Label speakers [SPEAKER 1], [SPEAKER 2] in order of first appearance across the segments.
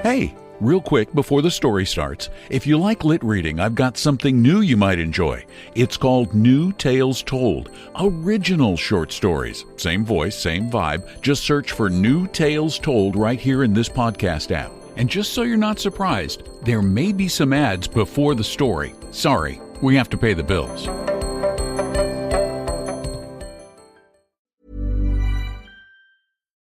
[SPEAKER 1] Hey, real quick before the story starts, if you like lit reading, I've got something new you might enjoy. It's called New Tales Told, original short stories. Same voice, same vibe. Just search for New Tales Told right here in this podcast app. And just so you're not surprised, there may be some ads before the story. Sorry, we have to pay the bills.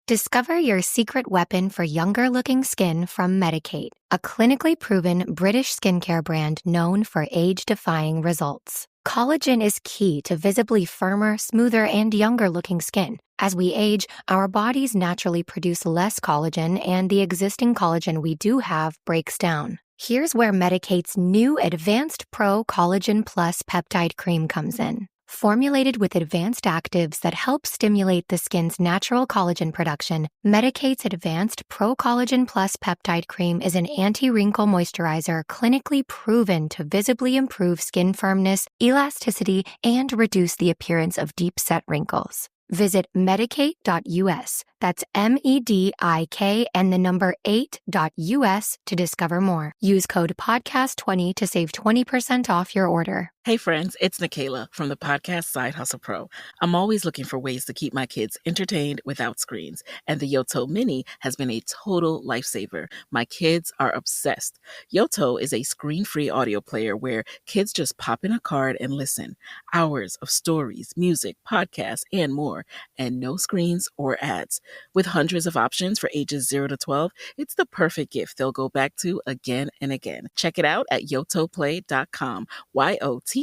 [SPEAKER 2] Discover your secret weapon for younger-looking skin from Medik8, a clinically proven British skincare brand known for age-defying results. Collagen is key to visibly firmer, smoother, and younger-looking skin. As we age, our bodies naturally produce less collagen, and the existing collagen we do have breaks down. Here's where Medik8's new Advanced Pro Collagen Plus Peptide Cream comes in. Formulated with advanced actives that help stimulate the skin's natural collagen production, Medik8's Advanced Pro Collagen Plus Peptide Cream is an anti-wrinkle moisturizer clinically proven to visibly improve skin firmness, elasticity, and reduce the appearance of deep-set wrinkles. Visit medik8.us, that's MEDIK and the number 8.us to discover more. Use code PODCAST20 to save 20% off your order.
[SPEAKER 3] Hey friends, it's Nikayla from the podcast Side Hustle Pro. I'm always looking for ways to keep my kids entertained without screens, and the Yoto Mini has been a total lifesaver. My kids are obsessed. Yoto is a screen-free audio player where kids just pop in a card and listen. Hours of stories, music, podcasts, and more, and no screens or ads. With hundreds of options for ages 0 to 12, it's the perfect gift they'll go back to again and again. Check it out at yotoplay.com, YOTOPLAY.com.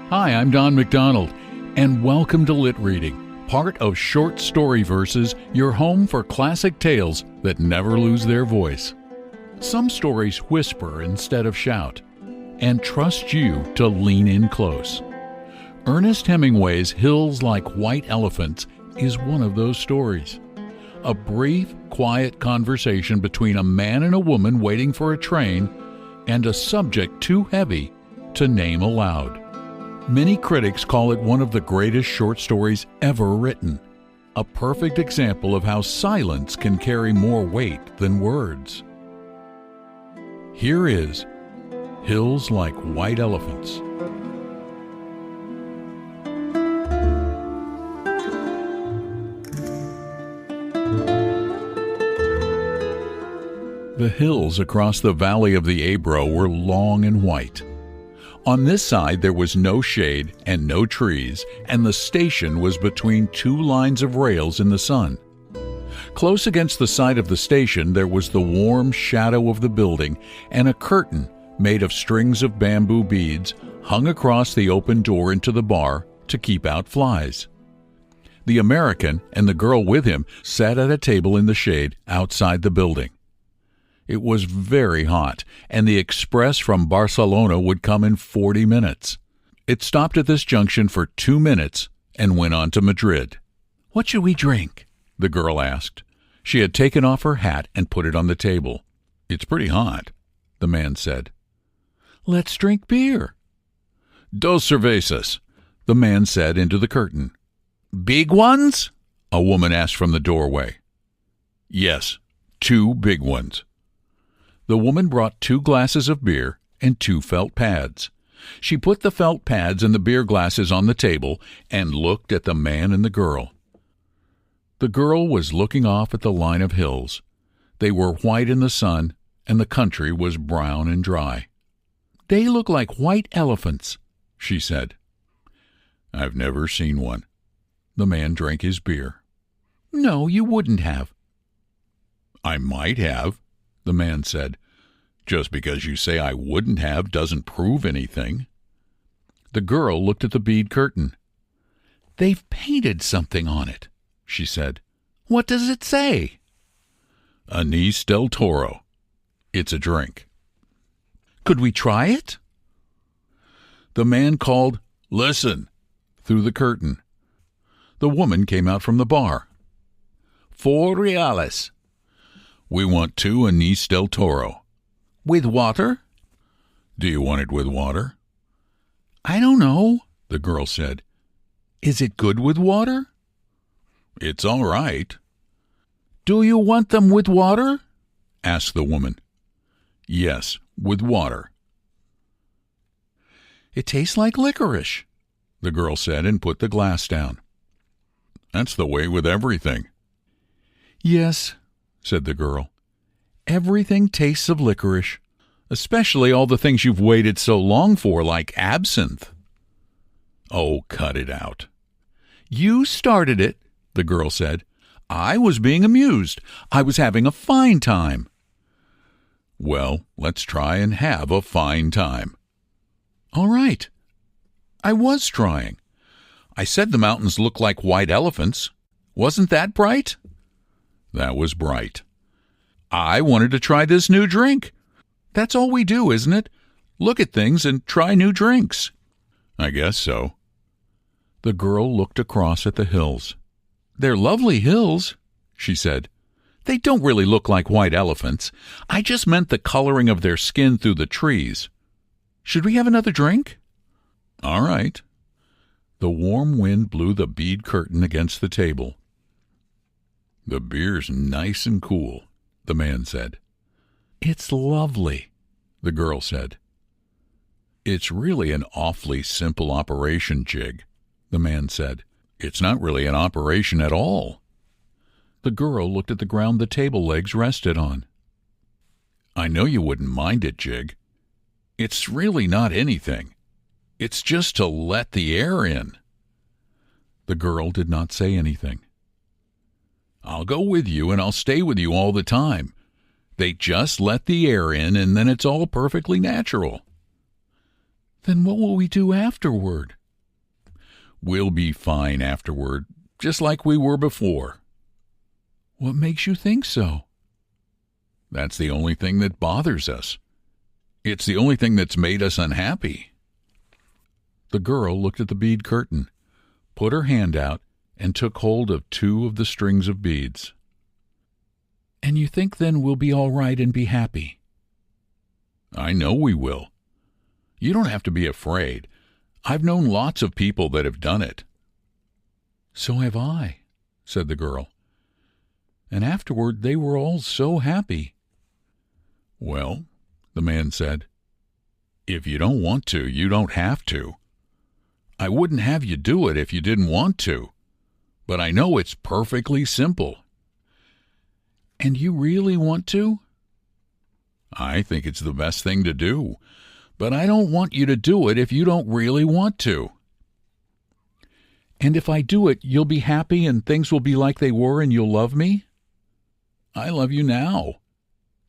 [SPEAKER 1] Hi, I'm Don McDonald, and welcome to Lit Reading, part of Short Story Verses, your home for classic tales that never lose their voice. Some stories whisper instead of shout, and trust you to lean in close. Ernest Hemingway's Hills Like White Elephants is one of those stories. A brief, quiet conversation between a man and a woman waiting for a train, and a subject too heavy to name aloud. Many critics call it one of the greatest short stories ever written, a perfect example of how silence can carry more weight than words. Here is Hills Like White Elephants. The hills across the valley of the Ebro were long and white. On this side there was no shade and no trees, and the station was between two lines of rails in the sun. Close against the side of the station there was the warm shadow of the building, and a curtain made of strings of bamboo beads hung across the open door into the bar to keep out flies. The American and the girl with him sat at a table in the shade outside the building. It was very hot, and the express from Barcelona would come in 40 minutes. It stopped at this junction for 2 minutes and went on to Madrid. "What should we drink?" the girl asked. She had taken off her hat and put it on the table. "It's pretty hot," the man said. "Let's drink beer." "Dos cervezas," the man said into the curtain. "Big ones?" a woman asked from the doorway. "Yes, 2 big ones." The woman brought 2 glasses of beer and 2 felt pads. She put the felt pads and the beer glasses on the table and looked at the man and the girl. The girl was looking off at the line of hills. They were white in the sun, and the country was brown and dry. "They look like white elephants," she said. "I've never seen one." The man drank his beer. "No, you wouldn't have." "I might have," the man said. "Just because you say I wouldn't have doesn't prove anything." The girl looked at the bead curtain. "They've painted something on it," she said. "What does it say?" "Anís del Toro. It's a drink." "Could we try it?" The man called, "Listen," through the curtain. The woman came out from the bar. "4 reales. "We want 2 Anís del Toro." "With water?" "Do you want it with water?" I don't know, the girl said. Is it good with water? It's all right. Do you want them with water? Asked the woman. Yes, with water. It tastes like licorice, the girl said and put the glass down. That's the way with everything. Yes, said the girl. Everything tastes of licorice, especially all the things you've waited so long for, like absinthe. Oh, cut it out. You started it, the girl said. I was being amused. I was having a fine time. Well, let's try and have a fine time. All right. I was trying. I said the mountains look like white elephants. Wasn't that bright? That was bright. I wanted to try this new drink. That's all we do, isn't it? Look at things and try new drinks. I guess so. The girl looked across at the hills. They're lovely hills, she said. They don't really look like white elephants. I just meant the coloring of their skin through the trees. Should we have another drink? All right. The warm wind blew the bead curtain against the table. The beer's nice and cool, the man said. It's lovely, the girl said. It's really an awfully simple operation, Jig, the man said. It's not really an operation at all. The girl looked at the ground the table legs rested on. I know you wouldn't mind it, Jig. It's really not anything. It's just to let the air in. The girl did not say anything. I'll go with you and I'll stay with you all the time. They just let the air in and then it's all perfectly natural. Then what will we do afterward? We'll be fine afterward, just like we were before. What makes you think so? That's the only thing that bothers us. It's the only thing that's made us unhappy. The girl looked at the bead curtain, put her hand out, and took hold of 2 of the strings of beads. And you think then we'll be all right and be happy? I know we will. You don't have to be afraid. I've known lots of people that have done it. So have I, said the girl. And afterward they were all so happy. Well, the man said, if you don't want to, you don't have to. I wouldn't have you do it if you didn't want to, but I know it's perfectly simple. And you really want to? I think it's the best thing to do, but I don't want you to do it if you don't really want to. And if I do it, you'll be happy and things will be like they were and you'll love me? I love you now.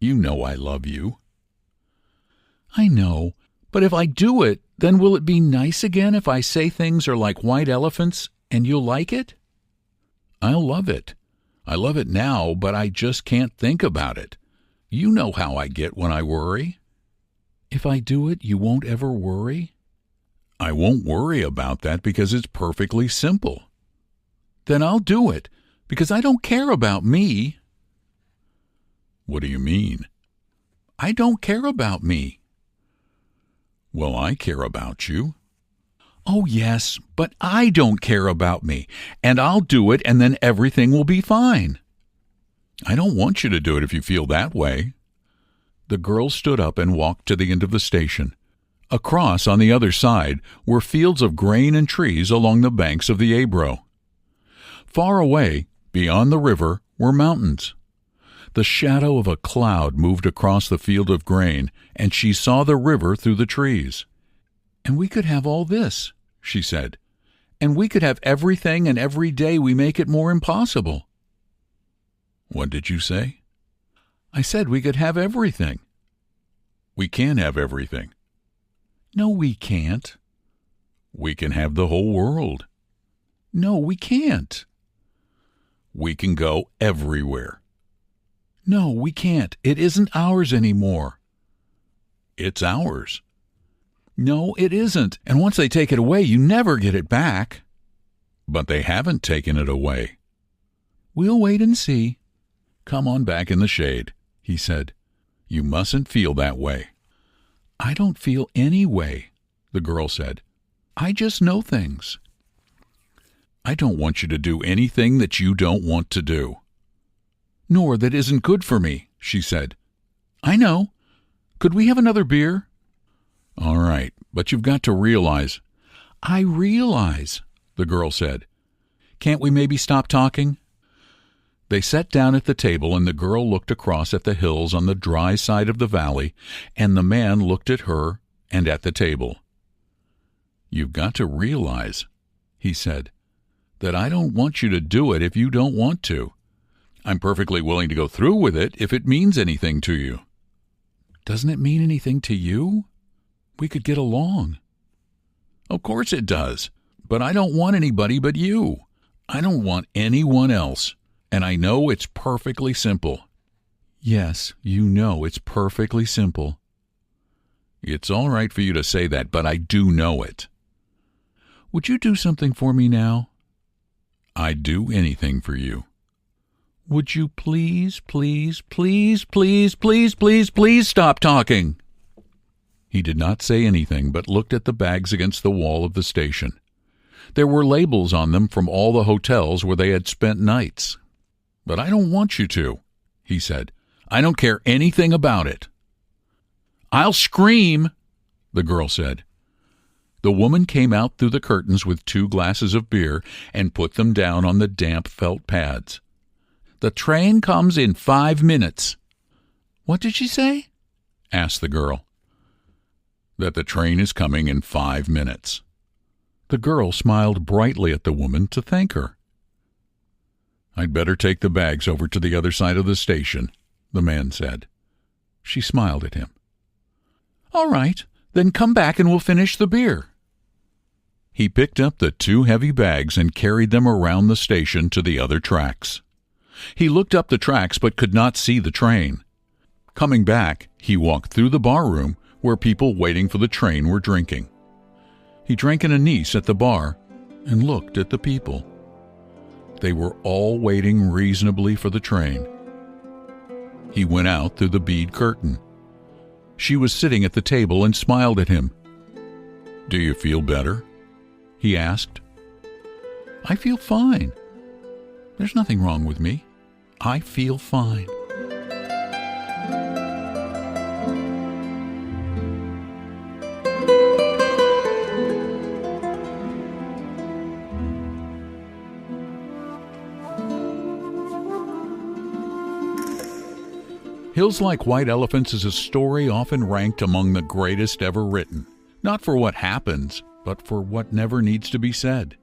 [SPEAKER 1] You know I love you. I know, but if I do it, then will it be nice again if I say things are like white elephants and you'll like it? I'll love it. I love it now, but I just can't think about it. You know how I get when I worry. If I do it, you won't ever worry? I won't worry about that because it's perfectly simple. Then I'll do it, because I don't care about me. What do you mean? I don't care about me. Well, I care about you. Oh, yes, but I don't care about me, and I'll do it, and then everything will be fine. I don't want you to do it if you feel that way. The girl stood up and walked to the end of the station. Across on the other side were fields of grain and trees along the banks of the Ebro. Far away, beyond the river, were mountains. The shadow of a cloud moved across the field of grain, and she saw the river through the trees. And we could have all this, she said. And we could have everything, and every day we make it more impossible. What did you say? I said we could have everything. We can have everything. No, we can't. We can have the whole world. No, we can't. We can go everywhere. No, we can't. It isn't ours anymore. It's ours. No, it isn't. And once they take it away, you never get it back. But they haven't taken it away. We'll wait and see. Come on back in the shade, he said. You mustn't feel that way. I don't feel any way, the girl said. I just know things. I don't want you to do anything that you don't want to do. Nor that isn't good for me, she said. I know. Could we have another beer? All right, but you've got to realize. I realize, the girl said. Can't we maybe stop talking? They sat down at the table, and the girl looked across at the hills on the dry side of the valley, and the man looked at her and at the table. You've got to realize, he said, that I don't want you to do it if you don't want to. I'm perfectly willing to go through with it if it means anything to you. Doesn't it mean anything to you? We could get along. Of course it does, but I don't want anybody but you. I don't want anyone else, and I know it's perfectly simple. Yes, you know it's perfectly simple. It's all right for you to say that, but I do know it. Would you do something for me now? I'd do anything for you. Would you please, please, please, please, please, please, please stop talking? He did not say anything, but looked at the bags against the wall of the station. There were labels on them from all the hotels where they had spent nights. But I don't want you to, he said. I don't care anything about it. I'll scream, the girl said. The woman came out through the curtains with 2 glasses of beer and put them down on the damp felt pads. The train comes in 5 minutes. What did she say? Asked the girl. That the train is coming in 5 minutes. The girl smiled brightly at the woman to thank her. I'd better take the bags over to the other side of the station, the man said. She smiled at him. All right, then come back and we'll finish the beer. He picked up the 2 heavy bags and carried them around the station to the other tracks. He looked up the tracks but could not see the train. Coming back, he walked through the bar room where people waiting for the train were drinking. He drank an anise at the bar and looked at the people. They were all waiting reasonably for the train. He went out through the bead curtain. She was sitting at the table and smiled at him. Do you feel better? He asked. I feel fine. There's nothing wrong with me. I feel fine. Hills Like White Elephants is a story often ranked among the greatest ever written, not for what happens, but for what never needs to be said.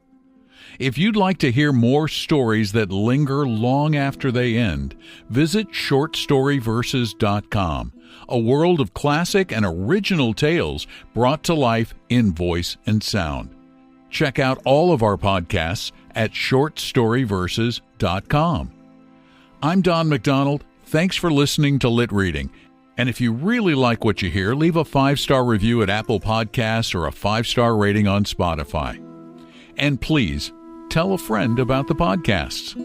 [SPEAKER 1] If you'd like to hear more stories that linger long after they end, visit shortstoryverses.com, a world of classic and original tales brought to life in voice and sound. Check out all of our podcasts at shortstoryverses.com. I'm Don McDonald. Thanks for listening to Lit Reading. And if you really like what you hear, leave a 5-star review at Apple Podcasts or a 5-star rating on Spotify. And please, tell a friend about the podcasts.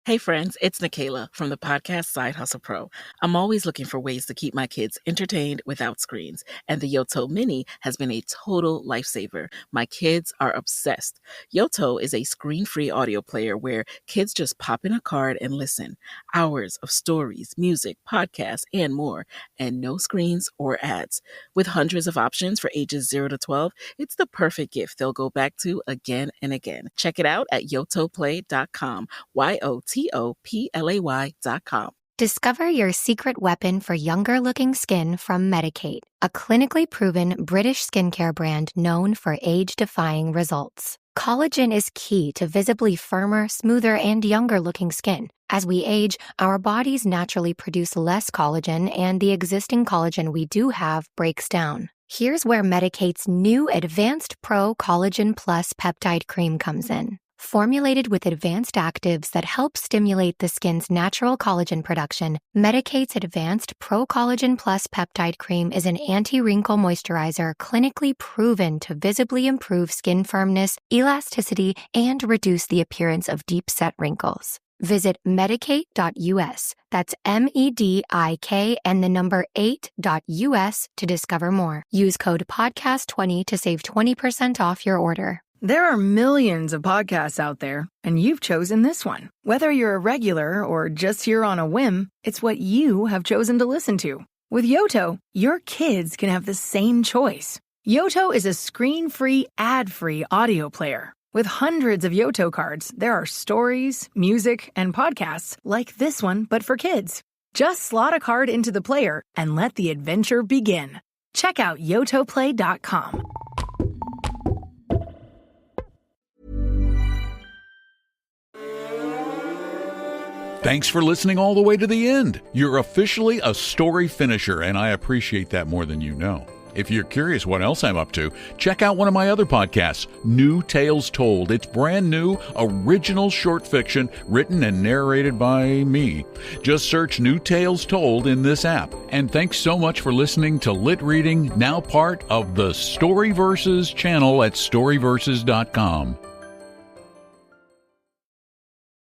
[SPEAKER 3] Hey friends, it's Nikayla from the podcast Side Hustle Pro. I'm always looking for ways to keep my kids entertained without screens, and the Yoto Mini has been a total lifesaver. My kids are obsessed. Yoto is a screen-free audio player where kids just pop in a card and listen. Hours of stories, music, podcasts, and more, and no screens or ads. With hundreds of options for ages 0 to 12, it's the perfect gift they'll go back to again and again. Check it out at yotoplay.com. YOTOPLAY.com.
[SPEAKER 2] Discover your secret weapon for younger-looking skin from Medicate, a clinically proven British skincare brand known for age-defying results. Collagen is key to visibly firmer, smoother, and younger-looking skin. As we age, our bodies naturally produce less collagen, and the existing collagen we do have breaks down. Here's where Medicate's new Advanced Pro Collagen Plus Peptide Cream comes in. Formulated with advanced actives that help stimulate the skin's natural collagen production, Medicate's Advanced Pro Collagen Plus Peptide Cream is an anti-wrinkle moisturizer clinically proven to visibly improve skin firmness, elasticity, and reduce the appearance of deep-set wrinkles. Visit medicate.us. That's MEDIK and the number 8.us to discover more. Use code podcast20 to save 20% off your order.
[SPEAKER 4] There are millions of podcasts out there, and you've chosen this one. Whether you're a regular or just here on a whim, it's what you have chosen to listen to. With Yoto, your kids can have the same choice. Yoto is a screen-free, ad-free audio player. With hundreds of Yoto cards, there are stories, music, and podcasts like this one, but for kids. Just slot a card into the player and let the adventure begin. Check out yotoplay.com.
[SPEAKER 1] Thanks for listening all the way to the end. You're officially a story finisher, and I appreciate that more than you know. If you're curious what else I'm up to, check out one of my other podcasts, New Tales Told. It's brand new, original short fiction written and narrated by me. Just search New Tales Told in this app. And thanks so much for listening to Lit Reading, now part of the Storyverses channel at storyverses.com.